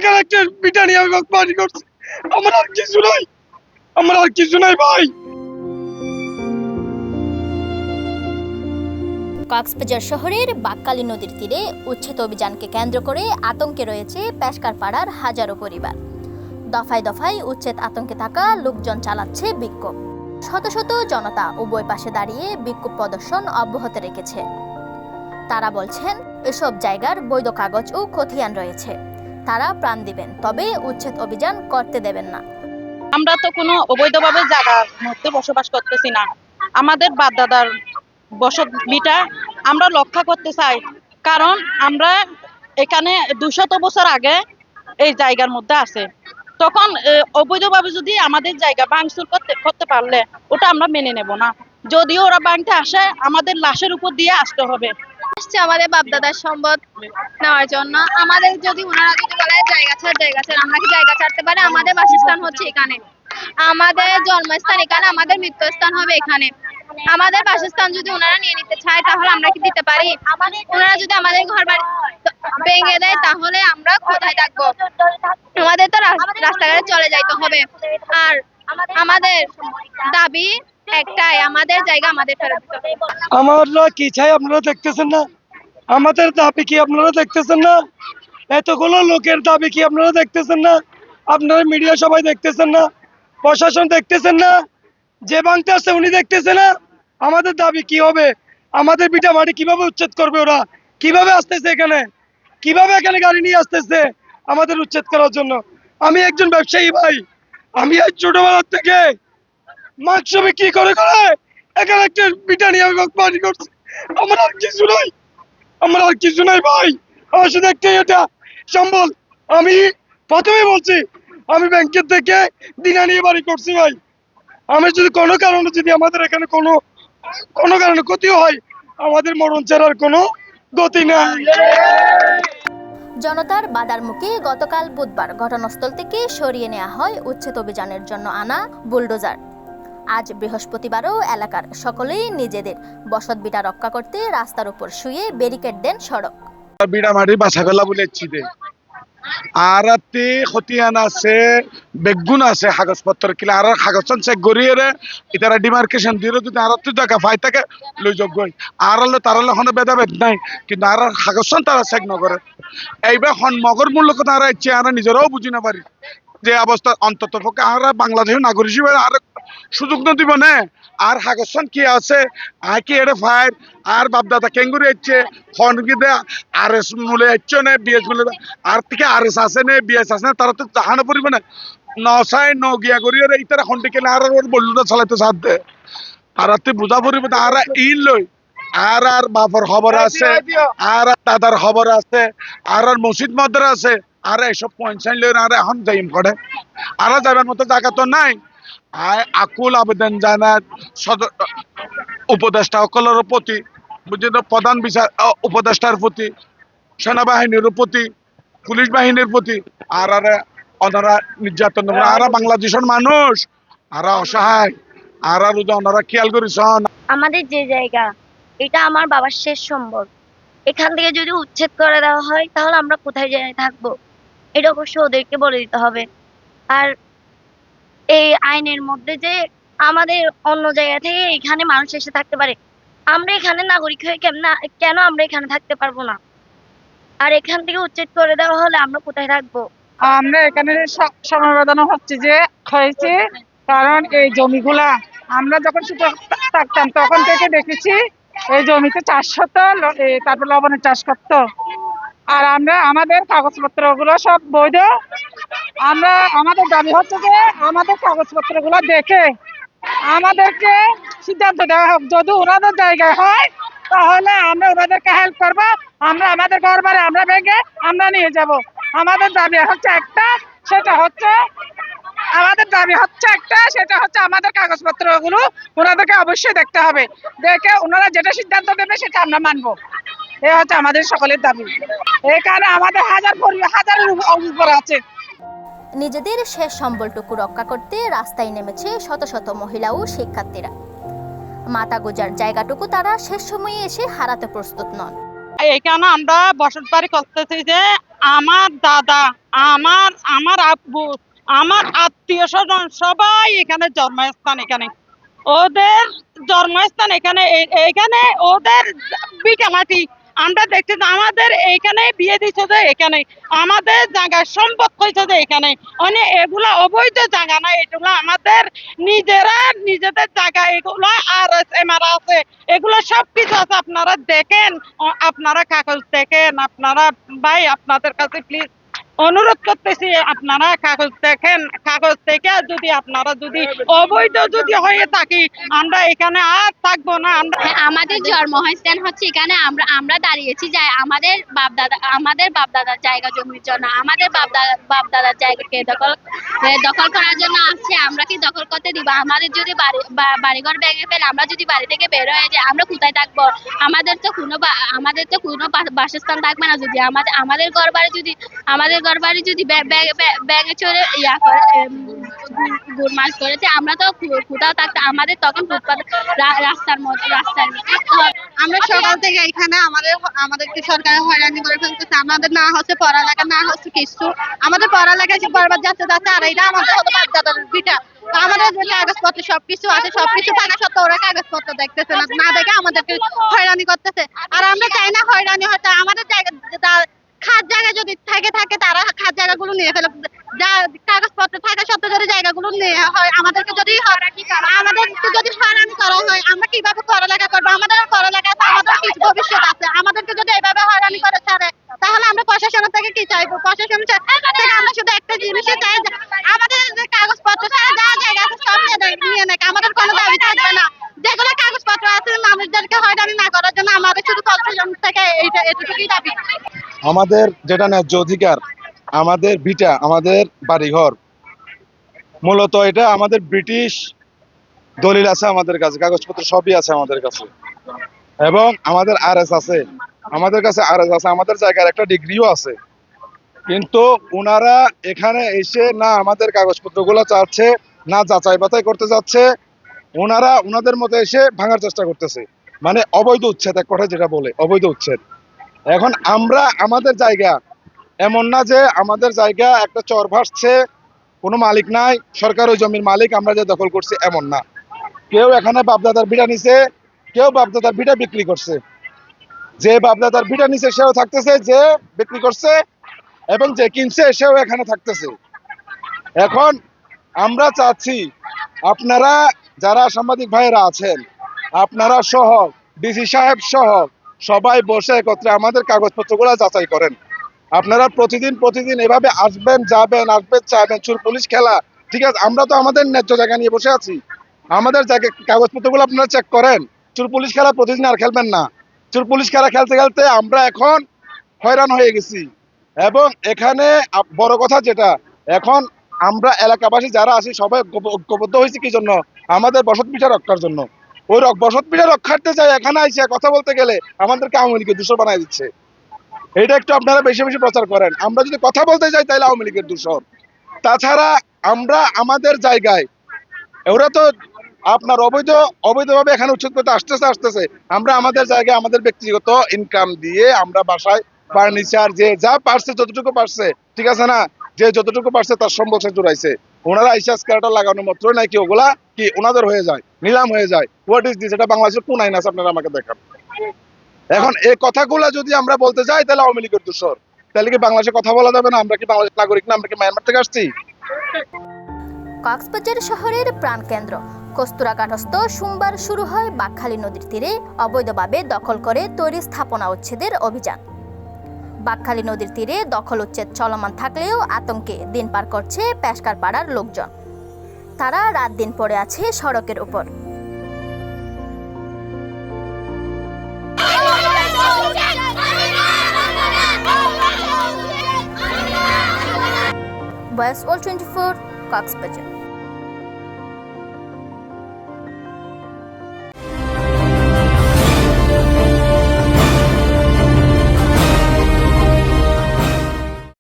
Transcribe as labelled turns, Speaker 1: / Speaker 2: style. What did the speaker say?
Speaker 1: এখানে একটা পিঠা নিয়ে আমি বাড়ি করছি। আমার আর কিছু নাই, আমার আর কিছু নাই ভাই।
Speaker 2: কক্সবাজার শহরের বাক্কালী নদীর তীরে উচ্ছেদ অভিযানকে কেন্দ্র করে আতঙ্কে রয়েছে পেশকার পাড়ার হাজারো পরিবার। দফায় দফায় উচ্ছেদ আতঙ্কে থাকা লোকজন চালাচ্ছে বিক্ষোভ। শত শত জনতা উভয় পাশে দাঁড়িয়ে বিক্ষোভ প্রদর্শন অব্যাহত রেখেছে। তারা বলছেন এসব জায়গার বৈধ কাগজ ও খতিয়ান রয়েছে, তারা প্রাণ দিবেন, তবে উচ্ছেদ অভিযান করতে দেবেন না।
Speaker 3: আমরা তো কোনো অবৈধভাবে জায়গার মধ্যে বসবাস করতেছি না। আমাদের বাপ-দাদার বসতভিটা আমরা রক্ষা করতে চাই, কারণ আমরা এখানে 200 বছর আগে এই জায়গার মধ্যে আছে। তখন অবৈধভাবে যদি আমাদের জায়গা ভাঙচুর করতে পারলে ওটা আমরা মেনে নেব না। যদিও ওরা ভাঙতে আসে, আমাদের লাশের উপর দিয়ে আসতে হবে।
Speaker 4: আমাদের বাপদাদার সম্পদ নেওয়ার জন্য আমাদের যদি ওনারা যদি বলে জায়গা ছাড়, আমরা কি জায়গা ছাড়তে পারি? আমাদের বাসস্থান হচ্ছে এখানে, আমাদের জন্মস্থান এখানে, আমাদের মৃত্যুস্থান হবে এখানে। আমাদের বাসস্থান যদি ওনারা নিয়ে নিতে চায় তাহলে আমরা কি দিতে পারি? ওনারা যদি আমাদের ঘর বাড়ি ভেঙে দেয় তাহলে আমরা কোথায় থাকবো? আমাদের তো রাস্তাঘাটে চলে যাইতে হবে। আর আমাদের দাবি একটাই, আমাদের জায়গা আমাদের ফেরত দিতে হবে।
Speaker 1: আমরা কি চাই আপনারা দেখতেছেন না? আমাদের দাবি কি আপনারা দেখতেছেন না? এতগুলো লোকের দাবি কি আপনারা দেখতেছেন না? আপনারা মিডিয়া সবাই দেখতেছেন না? প্রশাসন দেখতেছেন না? যে ভাঙতে আসছে উনি দেখতেছে না? আমাদের দাবি কি হবে? আমাদের ভিটা মাটি কিভাবে উচ্ছেদ করবে ওরা? কিভাবে আসতেছে এখানে? কিভাবে এখানে গাড়ি নিয়ে আসতেছে আমাদের উচ্ছেদ করার জন্য? আমি একজন ব্যবসায়ী ভাই, আমি এই ছোটবেলার থেকে মাংস বিক্রি করে এখানে একটা পিঠা নিয়ে আমি বাড়ি করছি। আমার আর কিছু নাই, আমার আর কিছু নাই ভাই। আমার শুধু একটাই এটা সম্বল। আমি প্রথমে বলছি, আমি ব্যাংকের থেকে দিনা নিয়ে বাড়ি করছি ভাই। আমি যদি কোনো কারণে যদি আমাদের এখানে কোনো কারণে ক্ষতিও হয়, আমাদের মরণ ছাড়ার কোনো গতি নাই।
Speaker 2: জনতার বাধার মুখে গতকাল বুধবার ঘটনাস্থল থেকে সরিয়ে নেওয়া হয় উচ্ছেদ অভিযানের জন্য আনা বুলডোজার। আজ বৃহস্পতিবারও এলাকার সকলেই নিজেদের বসতভিটা রক্ষা করতে রাস্তার উপর শুয়ে ব্যারিকেড দেন সড়ক।
Speaker 5: বিড়া মারি বাসা ফেলা বলে চিদে আর খতিয়ান আছে, বেগুন আছে, কাগজপত্র কিলা আর কাগজ চেক করিয়ে ইতারা ডিমার্কেশন দিয়ে যদি আর টাকা ফাই থাকে লই যোগ্য আর তারা কোনো ভেদাভেদ নাই, কিন্তু আর কাগজ তারা চেক নকরে। এইবার মগর মূল্য কথা আর ইচ্ছে আমরা নিজেরাও বুঝি না পারি যে অবস্থা। অন্তত পক্ষে আর বাংলাদেশের নাগরিক হিসেবে আর সুযোগ ন দিব না। আর কাগজ কি আছে আর কি এটা ফাইল আর বাপদাদা কেঙ্গুরি হচ্ছে ফোনে আর এস মূলে হচ্ছে না, বিএস মূলে আর থেকে আর এস আছে না, বিএস আছে না, তারা তো জাহানো পড়বে না। নসাই ন গিয়া করি এই তারা খন্ডে কেলে আর ওর বললো না চালাইতে সাথ দে আর বুঝা পড়বে না। আর ই লই আর বাপর খবর আছে, আর দাদার খবর আছে, আর মসজিদ মদ্রা আছে, আর এইসব পয়সা লই আর এখন যাইম করে আর যাবার মতো জায়গা তো নাই। আকুল আবেদন জানা উপদেষ্টা সকলের প্রতি, বুঝলেন, প্রধান বিচার উপদেষ্টার প্রতি, সেনাবাহিনীর প্রতি, পুলিশ বাহিনীর প্রতি, আর ওনারা নির্যাতন, আর বাংলাদেশের মানুষ আর অসহায় আর ওনারা খেয়াল করেছেন।
Speaker 4: আমাদের যে জায়গা এটা আমার বাবার শেষ সম্বল, এখান থেকে যদি উচ্ছেদ করে দেওয়া হয় তাহলে আমরা কোথায় যাই থাকবো? এটা অবশ্য ওদেরকে বলে দিতে হবে। আর এই আইনের মধ্যে যে আমাদের অন্য জায়গা থেকে এখানে মানুষ এসে থাকতে পারে, আমরা এখানে নাগরিক হয়ে কেন আমরা এখানে থাকতে পারবো না? আর এখান থেকে উচ্ছেদ করে দেওয়া হলে আমরা কোথায় থাকবো?
Speaker 3: আমরা এখানে সমবেদন হয়েছে, কারণ এই জমিগুলা আমরা যখন ছোট থাকতাম তখন থেকে দেখেছি এই জমিতে চাষ হতো, তারপর লবণের চাষ করতো। আর আমরা আমাদের কাগজপত্র গুলো সব বৈধ। আমাদের দাবি হচ্ছে যে আমাদের কাগজপত্র গুলো দেখে আমাদেরকে সিদ্ধান্ত দেওয়া হোক। যদি ওনাদের জায়গায় হয় তাহলে আমরা ওনাদেরকে হেল্প করবো, আমরা আমাদের ঘর বাড়ি আমরা ভেঙে আমরা নিয়ে যাব। আমাদের দাবি হচ্ছে একটা, সেটা হচ্ছে আমাদের কাগজপত্র গুলো ওনাদেরকে অবশ্যই দেখতে হবে, দেখে ওনারা যেটা সিদ্ধান্ত দেবে সেটা আমরা মানবো। এই হচ্ছে আমাদের সকলের দাবি। এখানে আমাদের হাজারের উপর আছে।
Speaker 2: নিজেদের শেষ সম্বলটুকু রক্ষা করতে রাস্তায় নেমেছে শত শত মহিলা ও শিক্ষার্থীরা। মাথা গোজার জায়গাটুকু তারা শেষ সময়ে এসে হারাতে প্রস্তুত নন।
Speaker 3: এখানে আমরা বসত বাড়ি করতেছি যে আমার দাদা আমার আমার আব্বু, আমার আত্মীয় স্বজন সবাই এখানে জন্মস্থান, এখানে ওদের জন্মস্থান, এখানে এখানে ওদের ভিটা মাটি। আমরা দেখছি যে আমাদের এইখানে বিয়ে দিচ্ছে যে এখানে, আমাদের জায়গা সম্পদ হয়েছে যে এখানে, মানে এগুলা অবৈধ জায়গা না, এগুলো আমাদের নিজেদের জায়গা, এগুলো আর এমআর আছে, এগুলো সবকিছু আছে। আপনারা দেখেন, আপনারা কাগজ দেখেন, আপনারা ভাই আপনাদের কাছে প্লিজ অনুরোধ করতেছি, আপনারা কাগজ দেখেন, কাগজ থেকে যদি আপনারা যদি অবৈধ যদি হয়ে থাকি, আমরা এখানে আর থাকবো না।
Speaker 4: হ্যাঁ, আমাদের জন্মস্থান হচ্ছে এখানে, আমরা আমরা দাঁড়িয়েছি যে আমাদের বাপদাদার জায়গা জমির জন্য, আমাদের বাপদাদার জায়গাকে দখল করার জন্য আসছে। আমরা কি দখল করতে দিব? আমাদের যদি বাড়িঘর ভেঙে ফেলে, আমরা যদি বাড়ি থেকে বের হয়ে যাই, আমরা কোথায় থাকবো? আমাদের তো কোনো বাসস্থান থাকবে না। যদি আমাদের ঘর বাড়ি যদি ব্যাঙে চড়ে গুড়মাস করেছে, আমরা তো কোথাও থাকতে, আমাদের তখন ফুটপাত রাস্তার
Speaker 6: আমরা সকাল থেকে এখানে আমাদেরকে সরকার হয়রানি করে ফেলতেছে। আমাদের না হচ্ছে পড়ালেখা, না হচ্ছে কিছু। আমাদের পড়ালেখা এসে বরবাদ যাচ্ছে আর এটা আমাদের হলো বাপদাদার ভিটা। আমাদের যে কাগজপত্র সবকিছু আছে, সবকিছু থাকা সত্ত্বেও ওরা কাগজপত্র দেখতেছে না দেখে আমাদেরকে হয়রানি করতেছে। আর আমরা চাই না হয়রানি হতে। আমাদের খাদ জায়গা যদি থাকে তারা খাদ জায়গাগুলো নিয়ে ফেলে, যা কাগজপত্র থাকা সত্ত্বেও যদি জায়গাগুলো নেওয়া হয়, আমাদেরকে যদি হয়রানি করা হয়, আমরা কিভাবে পড়ালেখা করবো? আমাদের পড়ালেখা আছে, আমাদের কিছু ভবিষ্যৎ আছে। আমাদেরকে যদি এইভাবে হয়রানি করে ছাড়ে, তাহলে আমরা প্রশাসনের থেকে কি চাইবো? প্রশাসন থেকে আমরা শুধু একটা জিনিসই চাই, আমাদের যে কাগজপত্র ছাড়া যা জায়গা আছে সব নিয়ে নেয়। আমাদের কোনো দাবি থাকবে না। যেগুলো কাগজপত্র আছে মানুষদেরকে হয়রানি না করার জন্য আমাদের শুধু প্রশাসন থেকে এটুকুই দাবি।
Speaker 5: আমাদের যেটা ন্যায্য অধিকার, আমাদের ভিটা, আমাদের বাড়িঘর, মূলত এটা আমাদের ব্রিটিশ দলিল আছে আমাদের কাছে, কাগজপত্র সবই আছে আমাদের কাছে, এবং আমাদের আরএস আছে, আমাদের কাছে আরএস আছে, আমাদের জায়গার একটা ডিগ্রিও আছে। কিন্তু ওনারা এখানে এসে না আমাদের কাগজপত্রগুলো চাচ্ছে, না যাচাই বাছাই করতে যাচ্ছে, ওনারা ওনাদের মতো এসে ভাঙার চেষ্টা করতেছে। মানে অবৈধ উচ্ছেদ, এক কথা যেটা বলে অবৈধ উচ্ছেদ। এখন আমরা আমাদের জায়গা, এমন না যে আমাদের জায়গা একটা চর ভাসছে, কোনো মালিক নাই, সরকার ওই জমির মালিক, আমরা যে দখল করছি এমন না। কেউ এখানে বাপদাদার ভিটা নিছে, কেউ বাপদাদার ভিটা বিক্রি করছে। যে বাপদাদার ভিটা নিছে সেও থাকতেছে, যে বিক্রি করছে এবং যে কিনছে সেও এখানে থাকতেছে। এখন আমরা চাচ্ছি আপনারা যারা সাংবাদিক ভাইয়েরা আছেন, আপনারা সহ ডিসি সাহেব সহ সবাই বসে একত্রে আমাদের কাগজপত্রগুলো যাচাই করেন। আপনারা প্রতিদিন এভাবে আসবেন যাবেন চাবেন, চোর পুলিশ খেলা, ঠিক আছে? আমরা তো আমাদের ন্যায্য জায়গা নিয়ে বসে আছি, আমাদের কাগজপত্রগুলো আপনারা চেক করেন। চোর পুলিশ খেলা প্রতিদিন আর খেলবেন না। চোর পুলিশ খেলা খেলতে খেলতে আমরা এখন হয়রান হয়ে গেছি। এবং এখানে বড় কথা যেটা, এখন আমরা এলাকাবাসী যারা আছি সবাই ঐক্যবদ্ধ হয়েছি কি জন্য? আমাদের বসত পিঠা রক্ষার জন্য। ওই বসত পিঠা রক্ষার্থে যাই এখানে আইসে কথা বলতে গেলে আমাদেরকে আওয়ামী লীগের দূষর বানাই দিচ্ছে। এটা একটু আপনারা বেশি বেশি প্রচার করেন। আমরা যদি কথা বলতে যাই তাহলে আওয়ামী লীগের দূষর। তাছাড়া আমরা আমাদের জায়গায়, ওরা তো আপনার অবৈধভাবে এখানে উচ্ছেদ করতে আসতেছে। আমরা আমাদের জায়গায় আমাদের ব্যক্তিগত ইনকাম দিয়ে আমরা বাসায় ফার্নিচার, যে যা পারছে যতটুকু পারছে, ঠিক আছে না, যে যতটুকু পারছে তার সম্বল সে জুড়াইছে। ওনারা আইসা স্ক্যারাটা লাগানোর মাত্র নাকি ওগুলা কি ওনাদের হয়ে যায়, নিলাম হয়ে যায়। What is this? এটা বাংলাদেশের কোন আইন আছে আপনারা আমাকে দেখান। এখন এই কথাগুলো যদি আমরা বলতে যাই তাহলে আওয়ামী লীগের দূষর। তাহলে কি বাংলাদেশে কথা বলা যাবে না? আমরা কি বাংলাদেশ নাগরিক না? আমরা কি মায়ানমার থেকে আসছি?
Speaker 2: কক্সবাজার শহরের প্রাণকেন্দ্র কস্তুরাঘাটস্থ সোমবার শুরু হয় বাকখালী নদীর তীরে অবৈধভাবে দখল করে তৈরি স্থাপনা উচ্ছেদের অভিযান। বাকখালী নদীর তীরে দখল উচ্ছেদ চলমান থাকলেও আতঙ্কে দিন পার করছে পেশকার পাড়ার লোকজন। তারা রাত দিন পড়ে আছে সড়কের উপর। Voice world 24, Cox's Bazar.